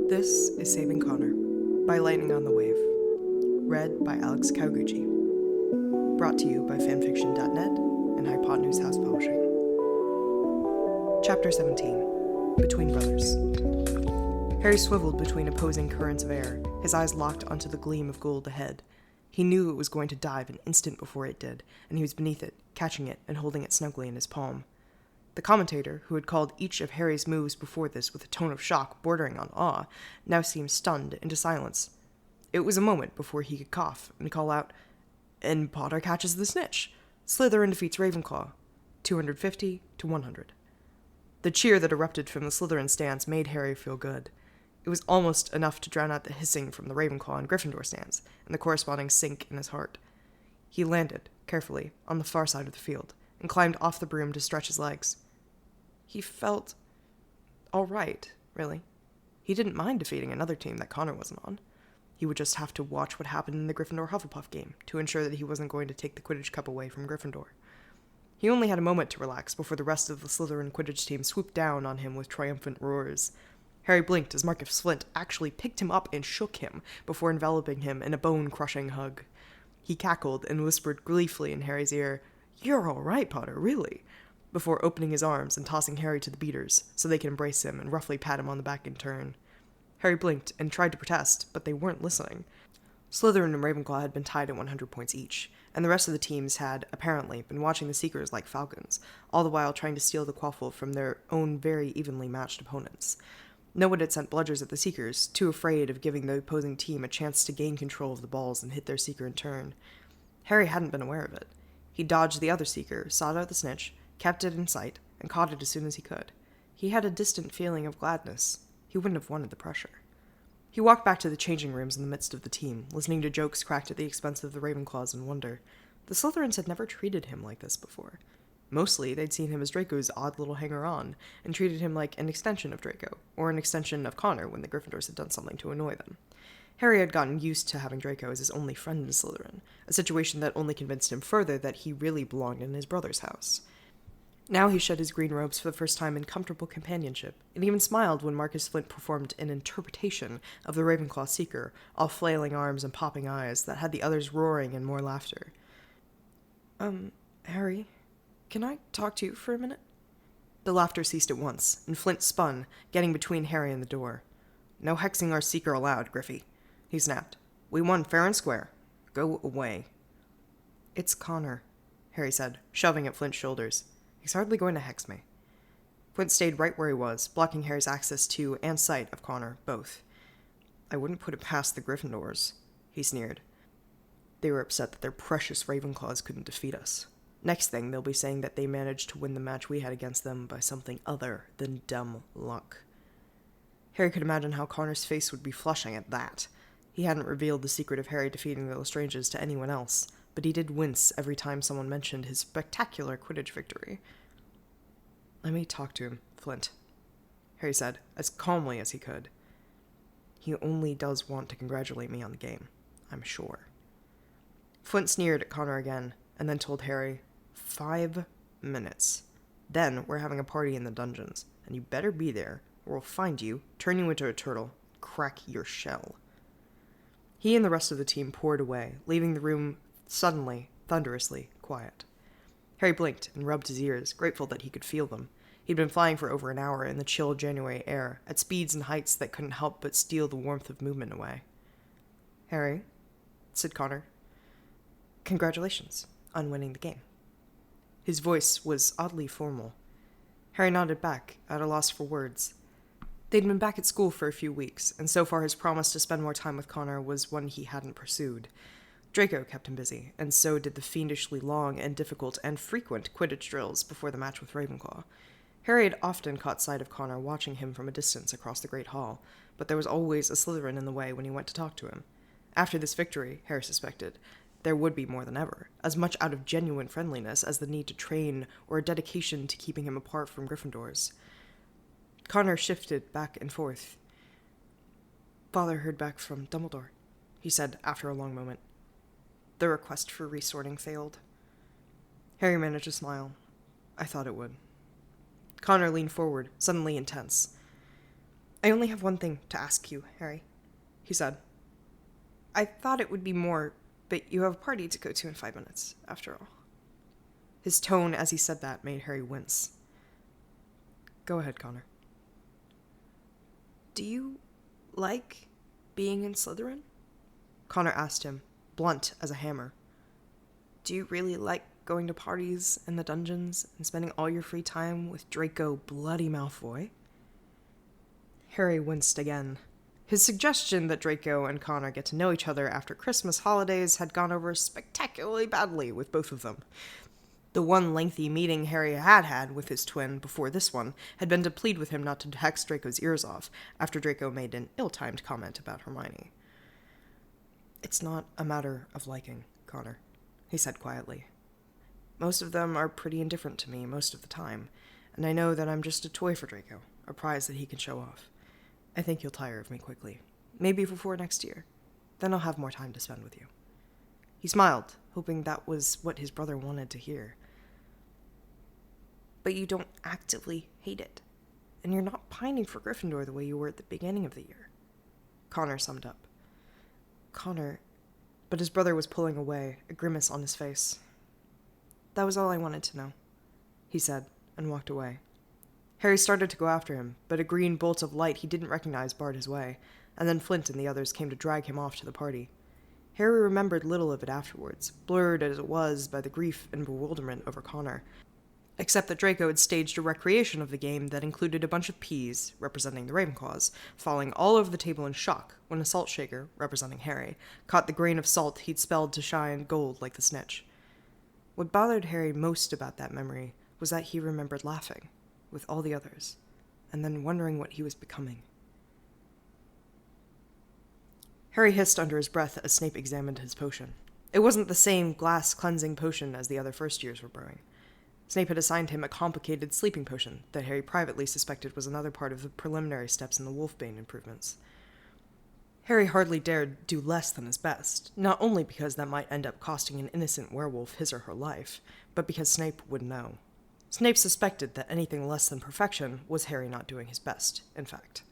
This is Saving Connor by Lightning on the Wave, read by Alex Kauguchi, brought to you by fanfiction.net and Hypotenuse House Publishing. Chapter 17, Between Brothers. Harry swiveled between opposing currents of air, his eyes locked onto the gleam of gold ahead. He knew it was going to dive an instant before it did, and he was beneath it, catching it and holding it snugly in his palm. The commentator, who had called each of Harry's moves before this with a tone of shock bordering on awe, now seemed stunned into silence. It was a moment before he could cough and call out, "And Potter catches the snitch. Slytherin defeats Ravenclaw. 250 to 100. The cheer that erupted from the Slytherin stands made Harry feel good. It was almost enough to drown out the hissing from the Ravenclaw and Gryffindor stands, and the corresponding sink in his heart. He landed, carefully, on the far side of the field, and climbed off the broom to stretch his legs. He felt all right, really. He didn't mind defeating another team that Connor wasn't on. He would just have to watch what happened in the Gryffindor-Hufflepuff game to ensure that he wasn't going to take the Quidditch Cup away from Gryffindor. He only had a moment to relax before the rest of the Slytherin Quidditch team swooped down on him with triumphant roars. Harry blinked as Marcus Flint actually picked him up and shook him before enveloping him in a bone-crushing hug. He cackled and whispered gleefully in Harry's ear, "You're all right, Potter, really," before opening his arms and tossing Harry to the beaters so they could embrace him and roughly pat him on the back in turn. Harry blinked and tried to protest, but they weren't listening. Slytherin and Ravenclaw had been tied at 100 points each, and the rest of the teams had, apparently, been watching the Seekers like falcons, all the while trying to steal the quaffle from their own very evenly matched opponents. No one had sent bludgers at the Seekers, too afraid of giving the opposing team a chance to gain control of the balls and hit their Seeker in turn. Harry hadn't been aware of it. He dodged the other Seeker, sought out the snitch, kept it in sight, and caught it as soon as he could. He had a distant feeling of gladness. He wouldn't have wanted the pressure. He walked back to the changing rooms in the midst of the team, listening to jokes cracked at the expense of the Ravenclaws in wonder. The Slytherins had never treated him like this before. Mostly, they'd seen him as Draco's odd little hanger-on, and treated him like an extension of Draco, or an extension of Connor when the Gryffindors had done something to annoy them. Harry had gotten used to having Draco as his only friend in Slytherin, a situation that only convinced him further that he really belonged in his brother's house. Now he shed his green robes for the first time in comfortable companionship, and even smiled when Marcus Flint performed an interpretation of the Ravenclaw Seeker, all flailing arms and popping eyes that had the others roaring in more laughter. Harry, can I talk to you for a minute?" The laughter ceased at once, and Flint spun, getting between Harry and the door. "No hexing our Seeker allowed, Griffey," he snapped. "We won fair and square. Go away." "It's Connor," Harry said, shoving at Flint's shoulders. "He's hardly going to hex me." Flint stayed right where he was, blocking Harry's access to and sight of Connor, both. "I wouldn't put it past the Gryffindors," he sneered. "They were upset that their precious Ravenclaws couldn't defeat us. Next thing, they'll be saying that they managed to win the match we had against them by something other than dumb luck." Harry could imagine how Connor's face would be flushing at that. He hadn't revealed the secret of Harry defeating the Lestranges to anyone else, but he did wince every time someone mentioned his spectacular Quidditch victory. "Let me talk to him, Flint," Harry said, as calmly as he could. "He only does want to congratulate me on the game, I'm sure." Flint sneered at Connor again, and then told Harry, 5 minutes. Then we're having a party in the dungeons, and you better be there, or we'll find you, turn you into a turtle, crack your shell." He and the rest of the team poured away, leaving the room suddenly, thunderously quiet. Harry blinked and rubbed his ears, grateful that he could feel them. He'd been flying for over an hour in the chill January air, at speeds and heights that couldn't help but steal the warmth of movement away. "Harry," said Connor, "congratulations on winning the game." His voice was oddly formal. Harry nodded back, at a loss for words. They'd been back at school for a few weeks, and so far his promise to spend more time with Connor was one he hadn't pursued. Draco kept him busy, and so did the fiendishly long and difficult and frequent Quidditch drills before the match with Ravenclaw. Harry had often caught sight of Connor watching him from a distance across the Great Hall, but there was always a Slytherin in the way when he went to talk to him. After this victory, Harry suspected, there would be more than ever, as much out of genuine friendliness as the need to train or a dedication to keeping him apart from Gryffindors. Connor shifted back and forth. "Father heard back from Dumbledore," he said after a long moment. "The request for resorting failed." Harry managed a smile. "I thought it would." Connor leaned forward, suddenly intense. I only have one thing to ask you, Harry, he said. I thought it would be more, but you have a party to go to in 5 minutes, after all. His tone as he said that made Harry wince. Go ahead, Connor. Do you like being in Slytherin? Connor asked him, blunt as a hammer. Do you really like going to parties and the dungeons and spending all your free time with Draco Bloody Malfoy? Harry winced again. His suggestion that Draco and Connor get to know each other after Christmas holidays had gone over spectacularly badly with both of them. The one lengthy meeting Harry had had with his twin before this one had been to plead with him not to hex Draco's ears off after Draco made an ill-timed comment about Hermione. It's not a matter of liking, Connor, he said quietly. Most of them are pretty indifferent to me most of the time, and I know that I'm just a toy for Draco, a prize that he can show off. I think he'll tire of me quickly, maybe before next year. Then I'll have more time to spend with you. He smiled, hoping that was what his brother wanted to hear. But you don't actively hate it, and you're not pining for Gryffindor the way you were at the beginning of the year. Connor summed up. Connor, but his brother was pulling away, a grimace on his face. That was all I wanted to know, he said, and walked away. Harry started to go after him, but a green bolt of light he didn't recognize barred his way, and then Flint and the others came to drag him off to the party. Harry remembered little of it afterwards, blurred as it was by the grief and bewilderment over Connor, except that Draco had staged a recreation of the game that included a bunch of peas, representing the Ravenclaws, falling all over the table in shock when a salt shaker, representing Harry, caught the grain of salt he'd spelled to shine gold like the snitch. What bothered Harry most about that memory was that he remembered laughing, with all the others, and then wondering what he was becoming. Harry hissed under his breath as Snape examined his potion. It wasn't the same glass-cleansing potion as the other first-years were brewing. Snape had assigned him a complicated sleeping potion that Harry privately suspected was another part of the preliminary steps in the Wolfbane improvements. Harry hardly dared do less than his best, not only because that might end up costing an innocent werewolf his or her life, but because Snape would know. Snape suspected that anything less than perfection was Harry not doing his best, in fact.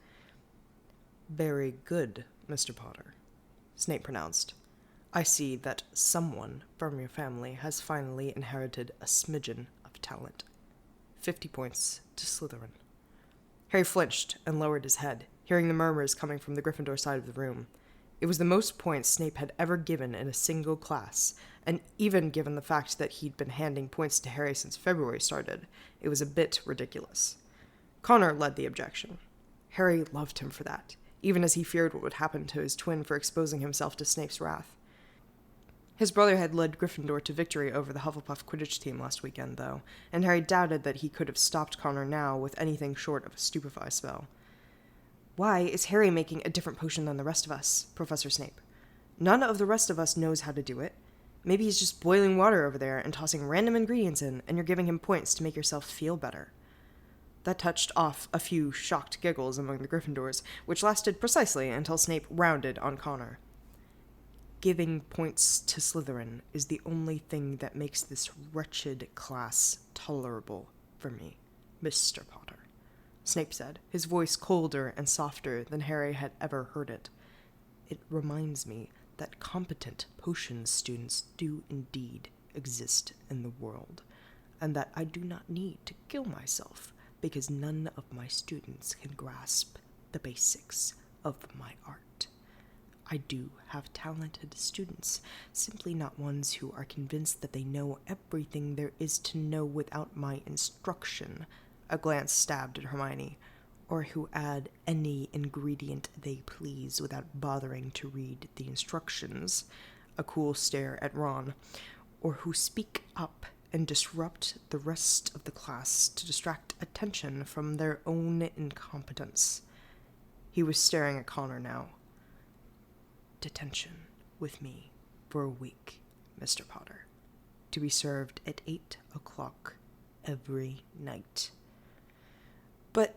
Very good, Mr. Potter, Snape pronounced. I see that someone from your family has finally inherited a smidgen of talent. 50 points to Slytherin. Harry flinched and lowered his head, hearing the murmurs coming from the Gryffindor side of the room. It was the most points Snape had ever given in a single class, and even given the fact that he'd been handing points to Harry since February started, it was a bit ridiculous. Connor led the objection. Harry loved him for that, even as he feared what would happen to his twin for exposing himself to Snape's wrath. His brother had led Gryffindor to victory over the Hufflepuff Quidditch team last weekend, though, and Harry doubted that he could have stopped Connor now with anything short of a stupefy spell. Why is Harry making a different potion than the rest of us, Professor Snape? None of the rest of us knows how to do it. Maybe he's just boiling water over there and tossing random ingredients in, and you're giving him points to make yourself feel better. That touched off a few shocked giggles among the Gryffindors, which lasted precisely until Snape rounded on Connor. Giving points to Slytherin is the only thing that makes this wretched class tolerable for me, Mr. Potter, Snape said, his voice colder and softer than Harry had ever heard it. It reminds me that competent potions students do indeed exist in the world, and that I do not need to kill myself because none of my students can grasp the basics of my art. I do have talented students, simply not ones who are convinced that they know everything there is to know without my instruction, a glance stabbed at Hermione, or who add any ingredient they please without bothering to read the instructions, a cool stare at Ron, or who speak up and disrupt the rest of the class to distract attention from their own incompetence. He was staring at Connor now. Detention with me for a week, Mr. Potter, to be served at 8 o'clock every night. But,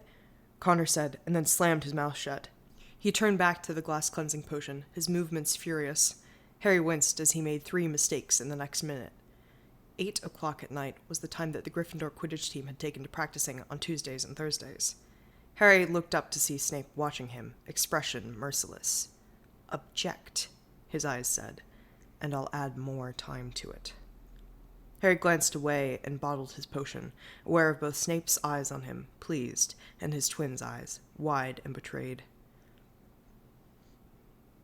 Connor said, and then slammed his mouth shut. He turned back to the glass-cleansing potion, his movements furious. Harry winced as he made 3 mistakes in the next minute. 8 o'clock at night was the time that the Gryffindor Quidditch team had taken to practicing on Tuesdays and Thursdays. Harry looked up to see Snape watching him, expression merciless. "Object," his eyes said, "and I'll add more time to it." Harry glanced away and bottled his potion, aware of both Snape's eyes on him, pleased, and his twin's eyes, wide and betrayed.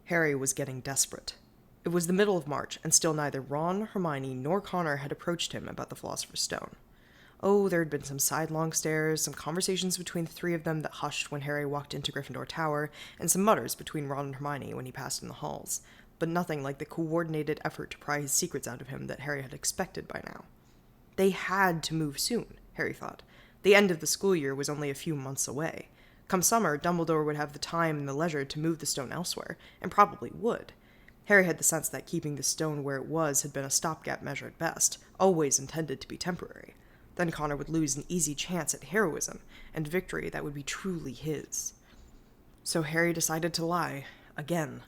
Harry was getting desperate. It was the middle of March, and still neither Ron, Hermione, nor Connor had approached him about the Philosopher's Stone. Oh, there had been some sidelong stares, some conversations between the three of them that hushed when Harry walked into Gryffindor Tower, and some mutters between Ron and Hermione when he passed in the halls, but nothing like the coordinated effort to pry his secrets out of him that Harry had expected by now. They had to move soon, Harry thought. The end of the school year was only a few months away. Come summer, Dumbledore would have the time and the leisure to move the stone elsewhere, and probably would. Harry had the sense that keeping the stone where it was had been a stopgap measure at best, always intended to be temporary. Then Connor would lose an easy chance at heroism, and victory that would be truly his. So Harry decided to lie, again.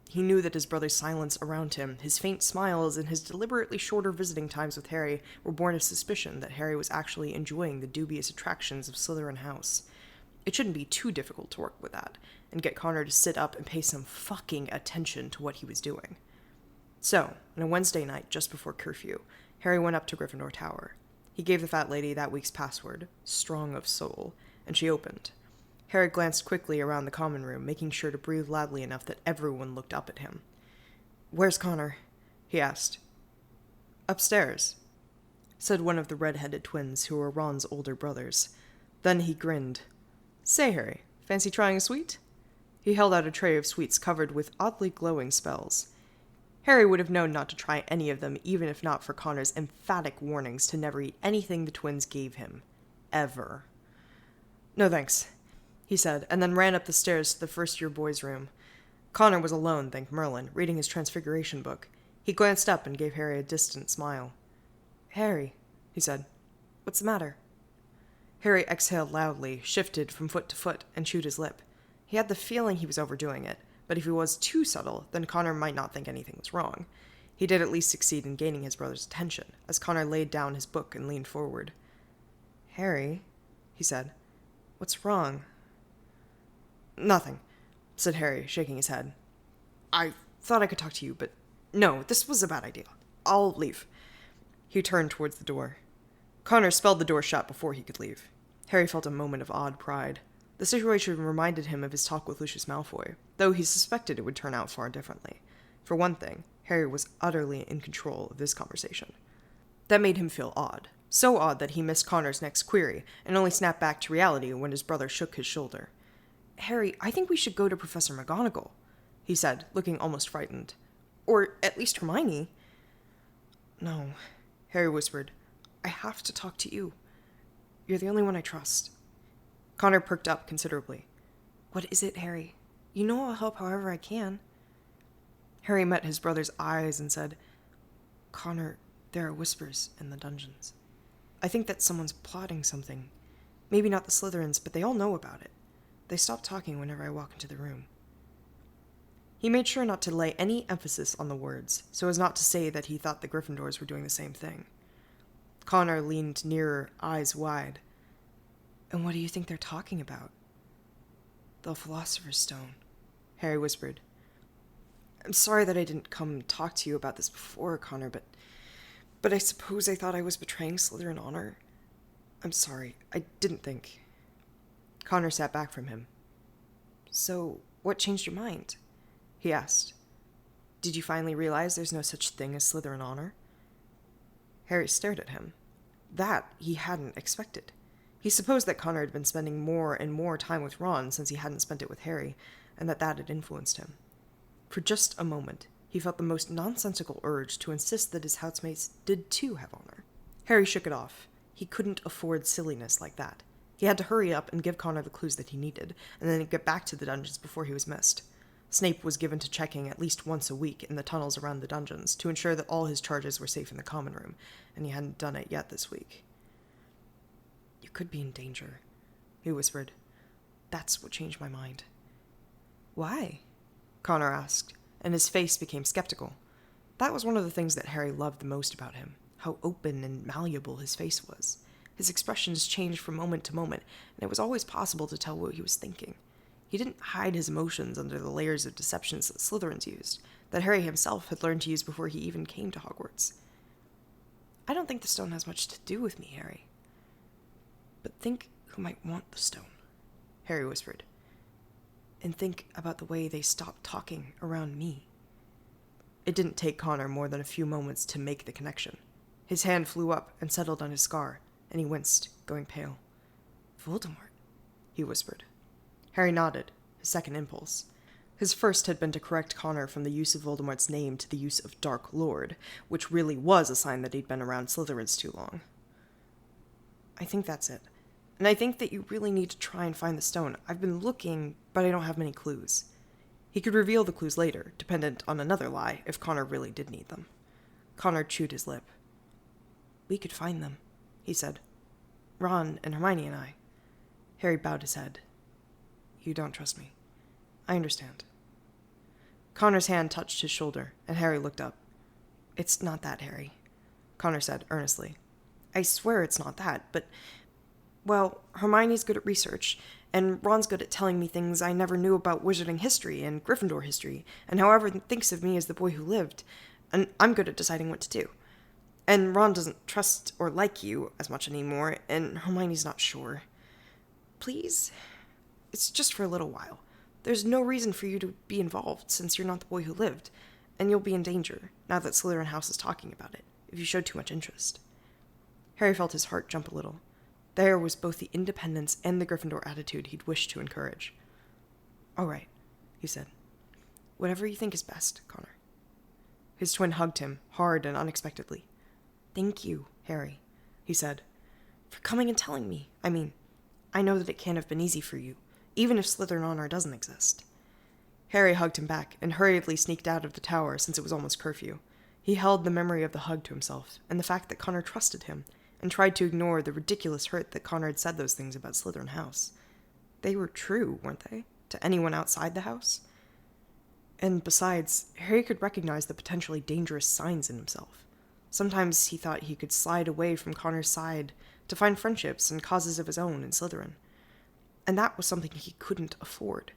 He knew that his brother's silence around him, his faint smiles, and his deliberately shorter visiting times with Harry were born of suspicion that Harry was actually enjoying the dubious attractions of Slytherin House. It shouldn't be too difficult to work with that, and get Connor to sit up and pay some fucking attention to what he was doing. So, on a Wednesday night just before curfew, Harry went up to Gryffindor Tower. He gave the fat lady that week's password, Strong of Soul, and she opened. Harry glanced quickly around the common room, making sure to breathe loudly enough that everyone looked up at him. "Where's Connor?" he asked. "Upstairs," said one of the red-headed twins who were Ron's older brothers. Then he grinned. "Say, Harry, fancy trying a sweet?" He held out a tray of sweets covered with oddly glowing spells. Harry would have known not to try any of them, even if not for Connor's emphatic warnings to never eat anything the twins gave him. Ever. "No thanks," he said, and then ran up the stairs to the first-year boys' room. Connor was alone, thank Merlin, reading his Transfiguration book. He glanced up and gave Harry a distant smile. "Harry," he said, "what's the matter?" Harry exhaled loudly, shifted from foot to foot, and chewed his lip. He had the feeling he was overdoing it, but if he was too subtle, then Connor might not think anything was wrong. He did at least succeed in gaining his brother's attention, as Connor laid down his book and leaned forward. "Harry," he said, "what's wrong?" "Nothing," said Harry, shaking his head. "I thought I could talk to you, but no, this was a bad idea. I'll leave." He turned towards the door. Connor spelled the door shut before he could leave. Harry felt a moment of odd pride. The situation reminded him of his talk with Lucius Malfoy, though he suspected it would turn out far differently. For one thing, Harry was utterly in control of this conversation. That made him feel odd. So odd that he missed Connor's next query, and only snapped back to reality when his brother shook his shoulder. "Harry, I think we should go to Professor McGonagall," he said, looking almost frightened. "Or at least Hermione." "No," Harry whispered. "I have to talk to you. You're the only one I trust." Connor perked up considerably. "What is it, Harry? You know I'll help however I can." Harry met his brother's eyes and said, "Connor, there are whispers in the dungeons. I think that someone's plotting something. Maybe not the Slytherins, but they all know about it. They stop talking whenever I walk into the room." He made sure not to lay any emphasis on the words, so as not to say that he thought the Gryffindors were doing the same thing. Connor leaned nearer, eyes wide. "And what do you think they're talking about?" "The Philosopher's Stone," Harry whispered. "I'm sorry that I didn't come and talk to you about this before, Connor, but I suppose I thought I was betraying Slytherin honor. I'm sorry, I didn't think." Connor sat back from him. "So, what changed your mind?" he asked. "Did you finally realize there's no such thing as Slytherin honor?" Harry stared at him. That he hadn't expected. He supposed that Connor had been spending more and more time with Ron since he hadn't spent it with Harry, and that had influenced him. For just a moment, he felt the most nonsensical urge to insist that his housemates did too have honor. Harry shook it off. He couldn't afford silliness like that. He had to hurry up and give Connor the clues that he needed, and then get back to the dungeons before he was missed. Snape was given to checking at least once a week in the tunnels around the dungeons to ensure that all his charges were safe in the common room, and he hadn't done it yet this week. "You could be in danger," he whispered. "That's what changed my mind." "Why?" Connor asked, and his face became skeptical. That was one of the things that Harry loved the most about him, how open and malleable his face was. His expressions changed from moment to moment, and it was always possible to tell what he was thinking. He didn't hide his emotions under the layers of deceptions that Slytherins used, that Harry himself had learned to use before he even came to Hogwarts. I don't think the stone has much to do with me, Harry. But think who might want the stone, Harry whispered. And think about the way they stopped talking around me. It didn't take Connor more than a few moments to make the connection. His hand flew up and settled on his scar, and he winced, going pale. Voldemort, he whispered. Harry nodded, his second impulse. His first had been to correct Connor from the use of Voldemort's name to the use of Dark Lord, which really was a sign that he'd been around Slytherins too long. I think that's it. And I think that you really need to try and find the stone. I've been looking, but I don't have many clues. He could reveal the clues later, dependent on another lie, if Connor really did need them. Connor chewed his lip. We could find them, he said. Ron and Hermione and I. Harry bowed his head. You don't trust me. I understand. Connor's hand touched his shoulder, and Harry looked up. It's not that, Harry, Connor said earnestly. I swear it's not that, but... Well, Hermione's good at research, and Ron's good at telling me things I never knew about wizarding history and Gryffindor history, and how everyone thinks of me as the boy who lived, and I'm good at deciding what to do. And Ron doesn't trust or like you as much anymore, and Hermione's not sure. Please? It's just for a little while. There's no reason for you to be involved, since you're not the boy who lived, and you'll be in danger, now that Slytherin House is talking about it, if you showed too much interest. Harry felt his heart jump a little. There was both the independence and the Gryffindor attitude he'd wished to encourage. All right, he said. Whatever you think is best, Connor. His twin hugged him, hard and unexpectedly. Thank you, Harry, he said, for coming and telling me. I mean, I know that it can't have been easy for you, even if Slytherin honor doesn't exist. Harry hugged him back and hurriedly sneaked out of the tower since it was almost curfew. He held the memory of the hug to himself, and the fact that Connor trusted him, and tried to ignore the ridiculous hurt that Connor had said those things about Slytherin House. They were true, weren't they, to anyone outside the house? And besides, Harry could recognize the potentially dangerous signs in himself. Sometimes he thought he could slide away from Connor's side to find friendships and causes of his own in Slytherin. And that was something he couldn't afford.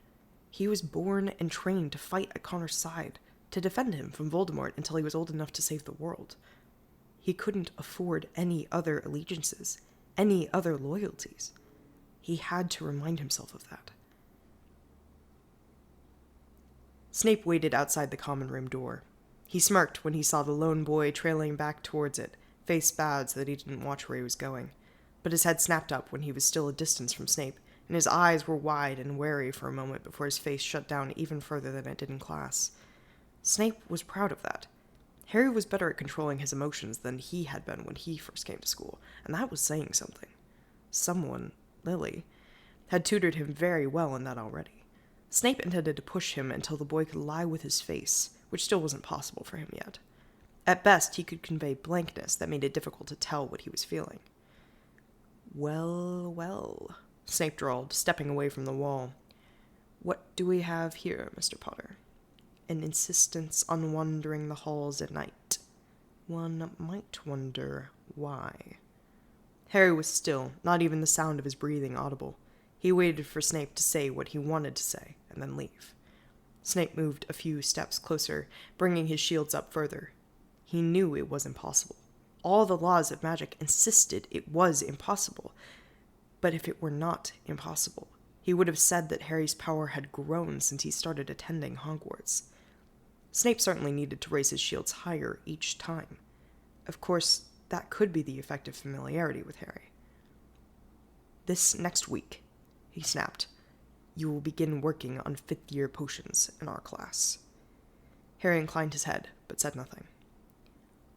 He was born and trained to fight at Connor's side, to defend him from Voldemort until he was old enough to save the world. He couldn't afford any other allegiances, any other loyalties. He had to remind himself of that. Snape waited outside the common room door. He smirked when he saw the lone boy trailing back towards it, face bowed so that he didn't watch where he was going. But his head snapped up when he was still a distance from Snape, and his eyes were wide and wary for a moment before his face shut down even further than it did in class. Snape was proud of that. Harry was better at controlling his emotions than he had been when he first came to school, and that was saying something. Someone, Lily, had tutored him very well in that already. Snape intended to push him until the boy could lie with his face, which still wasn't possible for him yet. At best, he could convey blankness that made it difficult to tell what he was feeling. Well, well, Snape drawled, stepping away from the wall. What do we have here, Mr. Potter? An insistence on wandering the halls at night. One might wonder why. Harry was still, not even the sound of his breathing audible. He waited for Snape to say what he wanted to say, and then leave. Snape moved a few steps closer, bringing his shields up further. He knew it was impossible. All the laws of magic insisted it was impossible. But if it were not impossible, he would have said that Harry's power had grown since he started attending Hogwarts. Snape certainly needed to raise his shields higher each time. Of course, that could be the effect of familiarity with Harry. This next week, he snapped, you will begin working on fifth-year potions in our class. Harry inclined his head, but said nothing.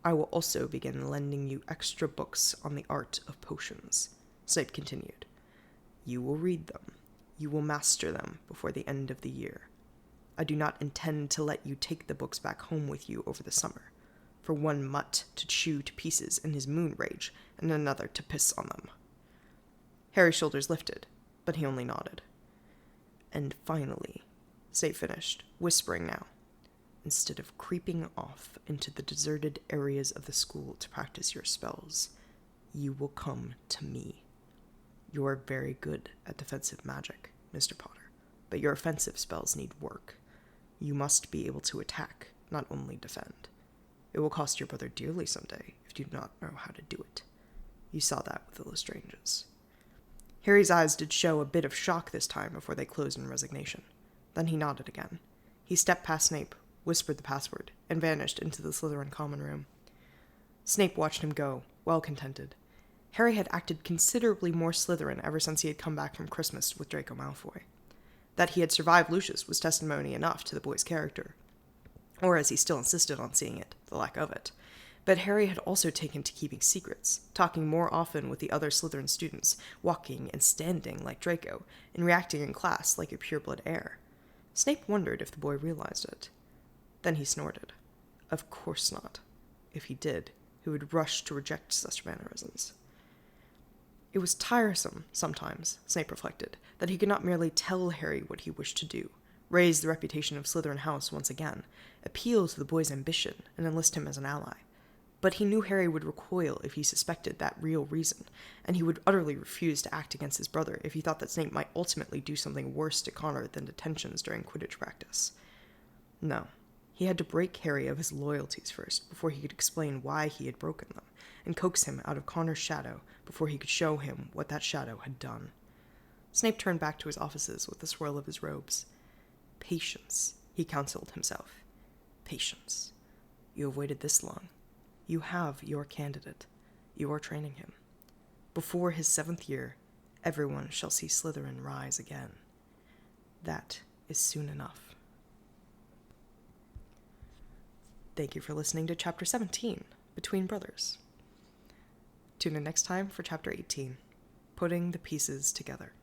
I will also begin lending you extra books on the art of potions, Snape continued. You will read them. You will master them before the end of the year. I do not intend to let you take the books back home with you over the summer, for one mutt to chew to pieces in his moon rage, and another to piss on them. Harry's shoulders lifted, but he only nodded. And finally, Snape finished, whispering now, instead of creeping off into the deserted areas of the school to practice your spells, You will come to me. You are very good at defensive magic, Mr. Potter, but your offensive spells need work. You must be able to attack, not only defend. It will cost your brother dearly someday if you do not know how to do it. You saw that with the Lestranges. Harry's eyes did show a bit of shock this time before they closed in resignation. Then he nodded again. He stepped past Snape, whispered the password, and vanished into the Slytherin common room. Snape watched him go, well contented. Harry had acted considerably more Slytherin ever since he had come back from Christmas with Draco Malfoy. That he had survived Lucius was testimony enough to the boy's character, or as he still insisted on seeing it, the lack of it. But Harry had also taken to keeping secrets, talking more often with the other Slytherin students, walking and standing like Draco, and reacting in class like a pureblood heir. Snape wondered if the boy realized it. Then he snorted. Of course not. If he did, he would rush to reject such mannerisms. It was tiresome, sometimes, Snape reflected, that he could not merely tell Harry what he wished to do, raise the reputation of Slytherin House once again, appeal to the boy's ambition, and enlist him as an ally. But he knew Harry would recoil if he suspected that real reason, and he would utterly refuse to act against his brother if he thought that Snape might ultimately do something worse to Connor than detentions during Quidditch practice. No, he had to break Harry of his loyalties first, before he could explain why he had broken them, and coax him out of Connor's shadow before he could show him what that shadow had done. Snape turned back to his offices with the swirl of his robes. Patience, he counseled himself. Patience. You have waited this long. You have your candidate. You are training him. Before his 7th year, everyone shall see Slytherin rise again. That is soon enough. Thank you for listening to Chapter 17, Between Brothers. Tune in next time for Chapter 18, Putting the Pieces Together.